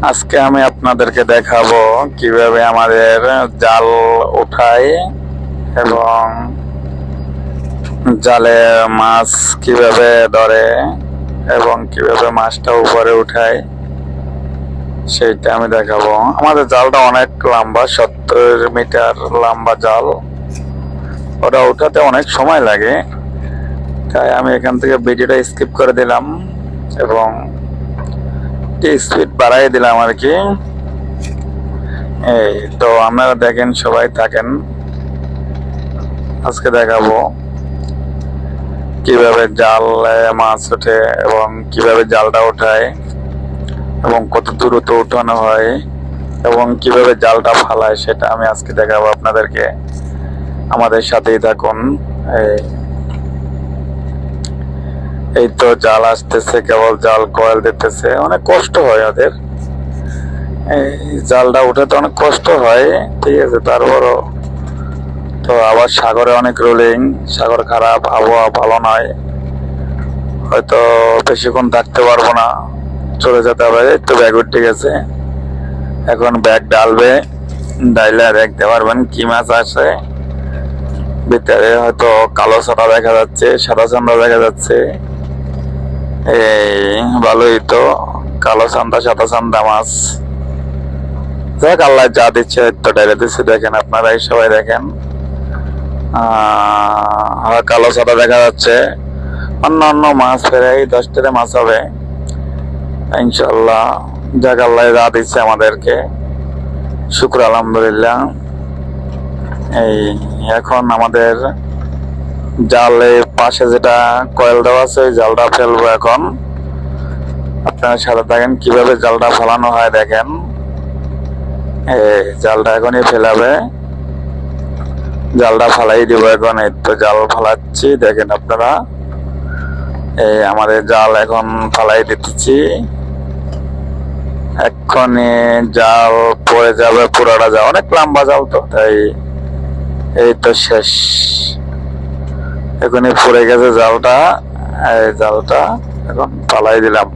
আজকে আমি আপনাদেরকে দেখাবো কিভাবে আমাদের জাল ওঠায় এবং জালে মাছ কিভাবে ধরে এবং কিভাবে মাছটা উপরে উঠায় সেইটা আমি দেখাবো। আমাদের জালটা অনেক লম্বা, 70 মিটার লম্বা জাল। ওটা উঠাতে অনেক সময় লাগে, তাই আমি এখান থেকে ভিডিওটা স্কিপ করে দিলাম এবং স্পিড বাড়াই দিলাম আর কি। এই তো আপনারা দেখেন, সবাই থাকেন। আজকে দেখাবো কিভাবে জালে মাছ ওঠে এবং কিভাবে জালটা ওঠায় এবং কত দূরত্ব উঠানো হয় এবং কিভাবে জালটা ফালায়, সেটা আমি আজকে দেখাবো আপনাদেরকে। আমাদের সাথেই থাকুন। এই তো জাল আসতেছে, কেবল জাল কয়েল দিতেছে, অনেক কষ্ট হয় ওদের। এই জালটা উঠাতে অনেক কষ্ট হয়, ঠিক আছে। তারপরও তো আবার সাগরে অনেক রোলিং, সাগর খারাপ, আবহাওয়া ভালো নয়, হয়তো বেশিক্ষণ থাকতে পারবো না, চলে যেতে হবে। এই তো ব্যাগ উঠে গেছে, এখন ব্যাগ ডালবে, ডাইলে দেখতে পারবেন কি মাছ আছে ভিতরে। হয়তো কালো সাদা দেখা যাচ্ছে, সাদা চান্দা দেখা যাচ্ছে। এই ভালোই তো, কালো চান্দা সাদা চান্দা মাছ। দেখ আল্লাহ যা দিচ্ছে তো ডাইলে দিচ্ছে। দেখেন আপনারা সবাই দেখেন, কালো সাদা দেখা যাচ্ছে। অন্য অন্য মাছ প্রায় 10টা মাছ হবে ইনশাল্লাহ। যাক আল্লাহ যা দিচ্ছে আমাদেরকে, শুক্র আলহামদুলিল্লাহ। এই এখন আমাদের জালের পাশে যেটা কয়েল দেওয়া আছে, ওই জালটা ফেলবো এখন। আপনারা সাথে থাকেন কিভাবে জালটা ফেলানো হয় দেখেন। এই জালটা এখনই ফেলাবে, জালটা ফালাই দিব এখন। এই তো জাল ফালাচ্ছি, দেখেন আপনারা। এই আমাদের জাল এখন ফালাই দিতেছি, এক্ষুনি জাল পড়ে যাবে পুরোটা। জাল অনেক লম্বা জাল তো, তাই এই তো শেষ, এখনই পড়ে গেছে জালটা। এই জালটা এখন ফালাই দিলাম।